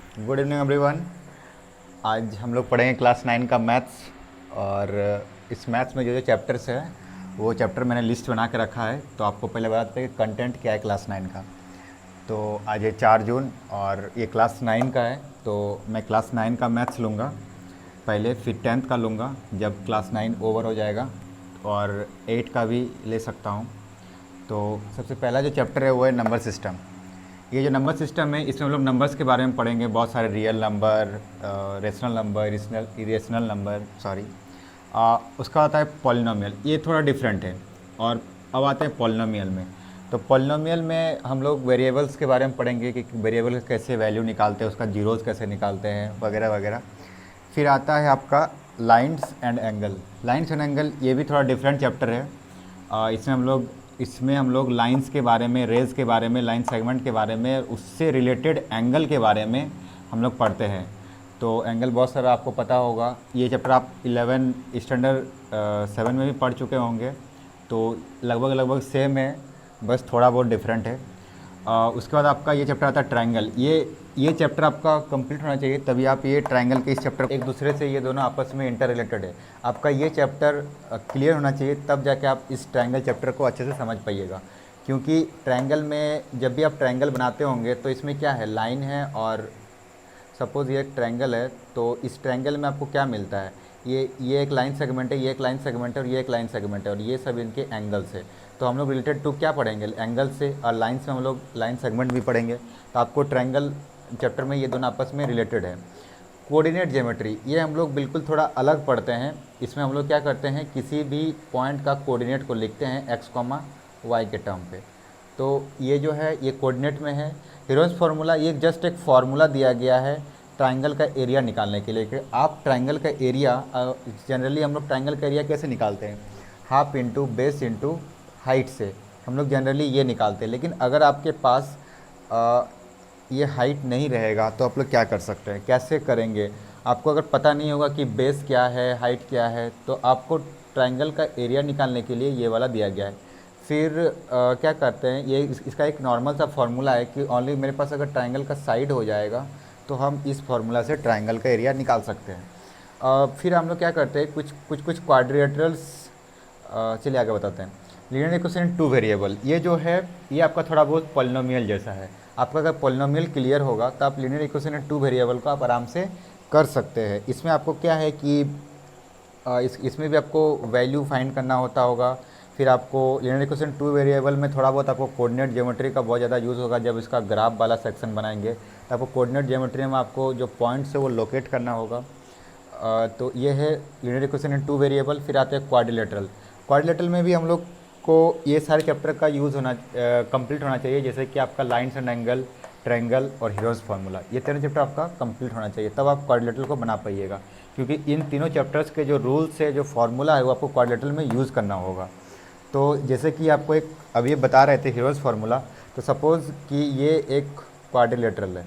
Good evening everyone. आज हम लोग पढ़ेंगे क्लास 9 का मैथ्स। और इस मैथ्स में जो जो चैप्टर्स है वो चैप्टर मैंने लिस्ट बना के रखा है। तो आपको पहले बताते हैं कि कंटेंट क्या है क्लास 9 का। तो आज है 4 जून और ये क्लास 9 का है। तो मैं क्लास 9 का मैथ्स लूँगा पहले, फिर 10th का लूँगा जब क्लास 9 ओवर हो जाएगा, और 8 का भी ले सकता हूँ। तो सबसे पहला जो चैप्टर है वो है नंबर सिस्टम। ये जो नंबर सिस्टम है इसमें हम लोग नंबर्स के बारे में पढ़ेंगे, बहुत सारे real number, rational number, irrational number, sorry. उसका आता है पॉलिनोमियल, ये थोड़ा डिफरेंट है। और अब आते हैं पॉलिनोमियल में। तो पॉलिनोमियल में हम लोग वेरिएबल्स के बारे में पढ़ेंगे कि वेरिएबल कैसे वैल्यू निकालते हैं, उसका जीरोज़ कैसे निकालते हैं, वगैरह वगैरह। फिर आता है आपका lines and angle. Lines and angle ये भी थोड़ा डिफरेंट चैप्टर है। इसमें हम लोग लाइंस के बारे में, रेज के बारे में, लाइन सेगमेंट के बारे में, उससे रिलेटेड एंगल के बारे में हम लोग पढ़ते हैं। तो एंगल बहुत सारा आपको पता होगा। ये चैप्टर आप 11 स्टैंडर्ड 7 में भी पढ़ चुके होंगे। तो लगभग लगभग सेम है, बस थोड़ा बहुत डिफरेंट है। उसके बाद आपका ये चैप्टर आता है ट्रायंगल। ये चैप्टर आपका कंप्लीट होना चाहिए, तभी आप ये ट्रायंगल के इस चैप्टर, एक दूसरे से ये दोनों आपस में इंटर रिलेटेड है। आपका ये चैप्टर क्लियर होना चाहिए, तब जाके आप इस ट्रायंगल चैप्टर को अच्छे से समझ पाइएगा। क्योंकि ट्रायंगल में जब भी आप ट्रायंगल बनाते होंगे तो इसमें क्या है, लाइन है, और सपोज़ ये एक ट्रायंगल है। तो इस ट्रायंगल में आपको क्या मिलता है, ये एक लाइन सेगमेंट है, ये एक लाइन सेगमेंट है, और ये एक लाइन सेगमेंट है, और ये सब इनके एंगल्स है। तो हम लोग रिलेटेड टू क्या पढ़ेंगे, एंगल से, और लाइन से हम लोग लाइन सेगमेंट भी पढ़ेंगे। तो आपको ट्रायंगल चैप्टर में ये दोनों आपस में रिलेटेड है। कोऑर्डिनेट ज्योमेट्री, ये हम लोग बिल्कुल थोड़ा अलग पढ़ते हैं। इसमें हम लोग क्या करते हैं, किसी भी पॉइंट का कोऑर्डिनेट को लिखते हैं एक्स कॉमा वाई के टर्म पे। तो ये जो है ये कोऑर्डिनेट में है। हीरोज फार्मूला, ये जस्ट एक फार्मूला दिया गया है ट्रायंगल का एरिया निकालने के लिए कि आप ट्रायंगल का एरिया, जनरली हम लोग ट्रायंगल का एरिया कैसे निकालते हैं, half into base into height से हम लोग जनरली ये निकालते हैं। लेकिन अगर आपके पास ये हाइट नहीं रहेगा तो आप लोग क्या कर सकते हैं, कैसे करेंगे। आपको अगर पता नहीं होगा कि बेस क्या है, हाइट क्या है, तो आपको ट्रायंगल का एरिया निकालने के लिए ये वाला दिया गया है। फिर क्या करते हैं, ये इसका एक नॉर्मल सा फार्मूला है कि ओनली मेरे पास अगर ट्रायंगल का साइड हो जाएगा तो हम इस फार्मूला से ट्रायंगल का एरिया निकाल सकते हैं। फिर हम लोग क्या करते हैं, कुछ क्वाड्रिलेटरल्स, चलिए आगे बताते हैं। लीनियर इक्वेशन टू वेरिएबल, ये जो है ये आपका थोड़ा बहुत पॉलिनोमियल जैसा है। आपका अगर पॉलिनोमियल क्लियर होगा तो आप लीनियर इक्वेशन टू वेरिएबल को आप आराम से कर सकते हैं। इसमें आपको क्या है कि इसमें भी आपको वैल्यू फाइंड करना होता होगा। फिर आपको लीनियर इक्वेशन टू वेरिएबल में थोड़ा बहुत आपको कोऑर्डिनेट ज्योमेट्री का बहुत ज़्यादा यूज़ होगा। जब इसका ग्राफ वाला सेक्शन बनाएंगे तो आपको कोऑर्डिनेट ज्योमेट्री में आपको जो पॉइंट्स है वो लोकेट करना होगा। तो ये है linear equation in two variable. फिर आते हैं क्वाड्रिलेटरल। क्वाड्रिलेटरल में भी हम लोग को ये सारे चैप्टर का यूज़ होना कंप्लीट होना चाहिए, जैसे कि आपका लाइन्स एंड एंगल, ट्रायंगल और हीरोज फार्मूला, ये तीनों चैप्टर आपका कंप्लीट होना चाहिए, तब आप क्वाड्रिलेटरल को बना पाइएगा। क्योंकि इन तीनों चैप्टर्स के जो रूल्स है, जो फार्मूला है, वो आपको क्वाड्रिलेटरल में यूज़ करना होगा। तो जैसे कि आपको एक अभी बता रहे थे हीरोज फार्मूला, तो सपोज़ कि ये एक क्वाड्रिलेटरल है,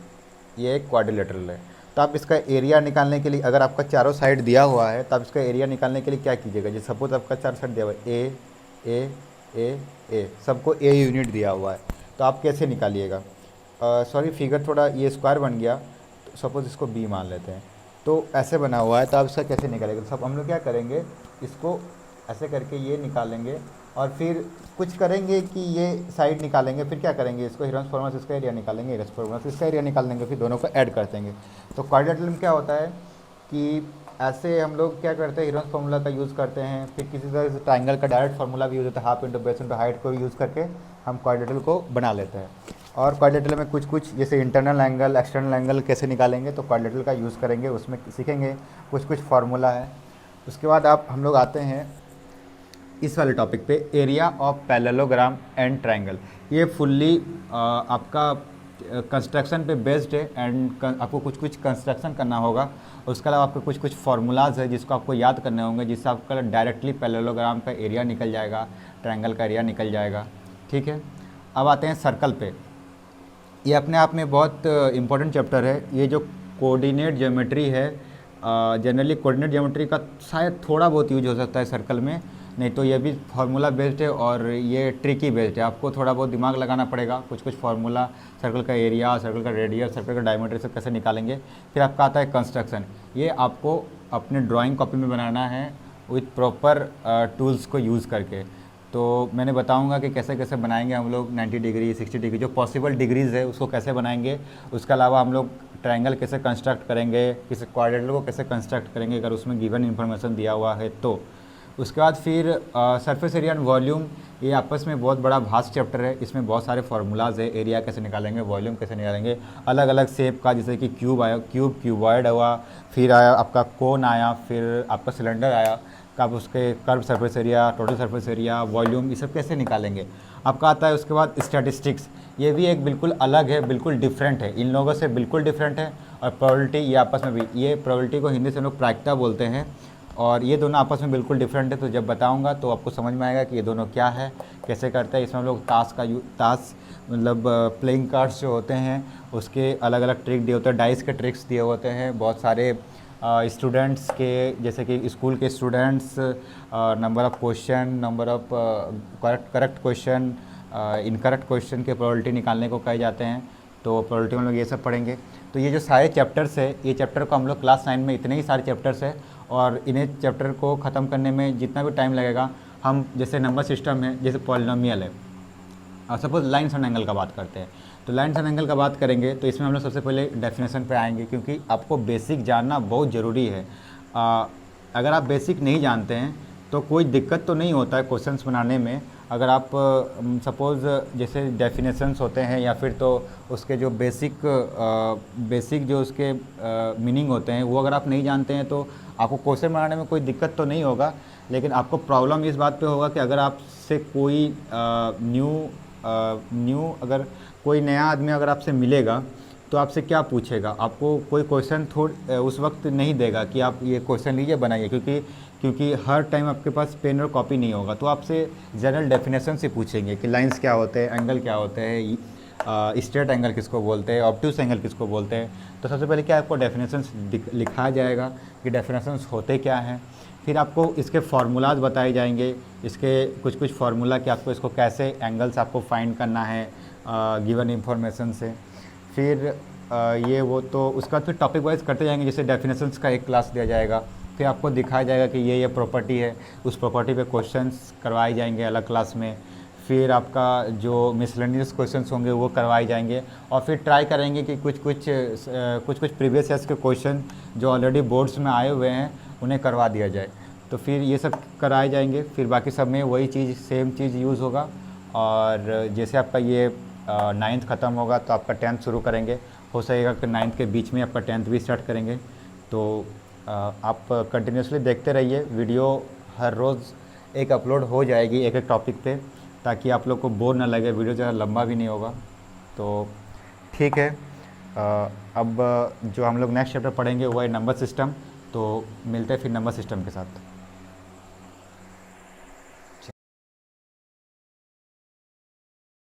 ये एक क्वाड्रिलेटरल है। तो आप इसका एरिया निकालने के लिए, अगर आपका चारों साइड दिया हुआ है तो आप इसका एरिया निकालने के लिए क्या कीजिएगा, जैसे सपोज आपका चार साइड दिया हुआ है, ए ए ए, सबको ए यूनिट दिया हुआ है, तो आप कैसे निकालिएगा। सॉरी, फिगर थोड़ा ये स्क्वायर बन गया, तो सपोज़ इसको बी मान लेते हैं, तो ऐसे बना हुआ है, तो आप इसका कैसे निकालेंगे। सब हम लोग क्या करेंगे, इसको ऐसे करके ये निकालेंगे, और फिर कुछ करेंगे कि ये साइड निकालेंगे, फिर क्या करेंगे, इसको हीरोज फार्मूला से इसका एरिया निकालेंगे, हीरोज फार्मूला से इसका एरिया निकाल देंगे, फिर दोनों को ऐड कर देंगे। तो क्वाड्रिलेटरल में क्या होता है कि ऐसे हम लोग क्या करते हैं, हीरोज फार्मूला का यूज़ करते हैं। फिर किसी तरह से ट्रायंगल का डायरेक्ट फार्मूला भी यूज़ होता है, half into base into height को भी यूज़ करके हम क्वाड्रिलेटरल को बना लेते हैं। और क्वाड्रिलेटरल में कुछ जैसे इंटरनल एंगल, एक्सटर्नल एंगल कैसे निकालेंगे, तो क्वाड्रिलेटरल का यूज़ करेंगे, उसमें सीखेंगे, कुछ फार्मूला है। उसके बाद हम लोग आते हैं इस वाले टॉपिक पे, area of parallelogram and triangle. ये फुल्ली आपका कंस्ट्रक्शन पे बेस्ड है, एंड आपको कुछ कंस्ट्रक्शन करना होगा। उसके अलावा आपको कुछ फार्मूलाज है जिसको आपको याद करने होंगे, जिससे आपका डायरेक्टली पैरेललोग्राम का एरिया निकल जाएगा, ट्रायंगल का एरिया निकल जाएगा। ठीक है, अब आते हैं सर्कल पे। ये अपने आप में बहुत इंपॉर्टेंट चैप्टर है। ये जो कोऑर्डिनेट ज्योमेट्री है, जनरली कोऑर्डिनेट ज्योमेट्री का शायद थोड़ा बहुत यूज हो सकता है सर्कल में, नहीं तो ये भी फार्मूला बेस्ड है और ये ट्रिकी बेस्ड है, आपको थोड़ा बहुत दिमाग लगाना पड़ेगा। कुछ कुछ फार्मूला, सर्कल का एरिया, सर्कल का रेडियस, सर्कल का डायमीटर, सब कैसे निकालेंगे। फिर आपका आता है कंस्ट्रक्शन, ये आपको अपने ड्राइंग कॉपी में बनाना है विथ प्रॉपर टूल्स को यूज़ करके। तो मैंने बताऊंगा कि कैसे कैसे बनाएंगे हम लोग 90 डिग्री, 60 डिग्री, जो पॉसिबल डिग्रीज़ है उसको कैसे बनाएंगे। उसके अलावा हम लोग ट्रायंगल कैसे कंस्ट्रक्ट करेंगे, किसी क्वाड्रेंट को कैसे कंस्ट्रक्ट करेंगे अगर उसमें गिवन इन्फॉर्मेशन दिया हुआ है तो। उसके बाद फिर सरफेस एरिया एंड वॉल्यूम, ये आपस में बहुत बड़ा भास्ट चैप्टर है, इसमें बहुत सारे फार्मूलाज है। एरिया कैसे निकालेंगे, वॉल्यूम कैसे निकालेंगे, अलग अलग शेप का, जैसे कि क्यूब आया, क्यूबॉइड हुआ, फिर आया आपका कोन आया, फिर आपका सिलेंडर आया, आप उसके curve surface area, total surface area, volume, ये सब कैसे निकालेंगे। आपका आता है उसके बाद स्टैटिस्टिक्स, ये भी एक बिल्कुल अलग है, बिल्कुल डिफरेंट है, इन लोगों से बिल्कुल डिफरेंट है। और प्रोबेबिलिटी, ये आपस में भी, ये प्रोबेबिलिटी को हिंदी से हम लोग प्रायिकता बोलते हैं, और ये दोनों आपस में बिल्कुल डिफरेंट है। तो जब बताऊंगा तो आपको समझ में आएगा कि ये दोनों क्या है, कैसे करते हैं। इसमें हम लोग ताश मतलब प्लेइंग कार्ड्स जो होते हैं उसके अलग अलग ट्रिक दिए होते हैं, डाइस के ट्रिक्स दिए होते हैं बहुत सारे। स्टूडेंट्स के, जैसे कि स्कूल के students, number of question, number of correct question, incorrect question के प्रोबेबिलिटी निकालने को कहे जाते हैं। तो प्रोबेबिलिटी में लोग ये सब पढ़ेंगे। तो ये जो सारे चैप्टर्स है, ये चैप्टर को हम लोग क्लास 9 में, इतने ही सारे चैप्टर्स है, और इन्हें चैप्टर को ख़त्म करने में जितना भी टाइम लगेगा, हम जैसे नंबर सिस्टम है, जैसे पॉलिनोमियल है, और सपोज लाइन्स एंड एंगल का बात करते हैं, तो लाइन्स एंड एंगल का बात करेंगे तो इसमें हम लोग सबसे पहले डेफिनेशन पे आएंगे, क्योंकि आपको बेसिक जानना बहुत ज़रूरी है। अगर आप बेसिक नहीं जानते हैं तो कोई दिक्कत तो नहीं होता है क्वेश्चंस बनाने में। अगर आप सपोज़ जैसे डेफिनेशंस होते हैं या फिर तो उसके जो बेसिक जो उसके मीनिंग होते हैं वो अगर आप नहीं जानते हैं तो आपको क्वेश्चन बनाने में कोई दिक्कत तो नहीं होगा। लेकिन आपको प्रॉब्लम इस बात पे होगा कि अगर आपसे कोई अगर कोई नया आदमी अगर आपसे मिलेगा तो आपसे क्या पूछेगा, आपको कोई क्वेश्चन उस वक्त नहीं देगा कि आप ये क्वेश्चन लीजिए बनाइए, क्योंकि हर टाइम आपके पास पेन और कॉपी नहीं होगा। तो आपसे जनरल डेफिनेशन से पूछेंगे कि लाइंस क्या होते हैं, एंगल क्या होते हैं, स्ट्रेट एंगल किसको बोलते हैं, ऑब्ट्यूस एंगल किसको बोलते हैं। तो सबसे पहले क्या आपको डेफिनेशंस लिखाया जाएगा कि डेफिनेशंस होते क्या हैं। फिर आपको इसके फार्मूलाज बताए जाएंगे, इसके कुछ कुछ फार्मूला कि आपको इसको कैसे एंगल्स आपको फाइंड करना है गिवन इंफॉर्मेशन से। फिर ये वो तो उसका फिर टॉपिक वाइज करते जाएंगे, जैसे डेफिनेशंस का एक क्लास दिया जाएगा, फिर आपको दिखाया जाएगा कि ये प्रॉपर्टी है, उस प्रॉपर्टी पे क्वेश्चंस करवाए जाएंगे अलग क्लास में। फिर आपका जो मिसलेनियस क्वेश्चंस होंगे वो करवाए जाएंगे, और फिर ट्राई करेंगे कि कुछ कुछ प्रीवियस ईयर्स के क्वेश्चन जो ऑलरेडी बोर्ड्स में आए हुए हैं उन्हें करवा दिया जाए। तो फिर ये सब कराए जाएंगे। फिर बाकी सब में वही चीज़, सेम चीज़ यूज़ होगा। और जैसे आपका ये 9th ख़त्म होगा तो आपका 10th शुरू करेंगे, हो सकेगा कि 9th के बीच में आपका 10th भी स्टार्ट करेंगे। तो आप कंटिन्यूसली देखते रहिए, वीडियो हर रोज़ एक अपलोड हो जाएगी एक एक टॉपिक पे, ताकि आप लोग को बोर ना लगे, वीडियो ज़्यादा लंबा भी नहीं होगा। तो ठीक है, अब जो हम लोग नेक्स्ट चैप्टर पढ़ेंगे वो है नंबर सिस्टम। तो मिलते हैं फिर नंबर सिस्टम के साथ।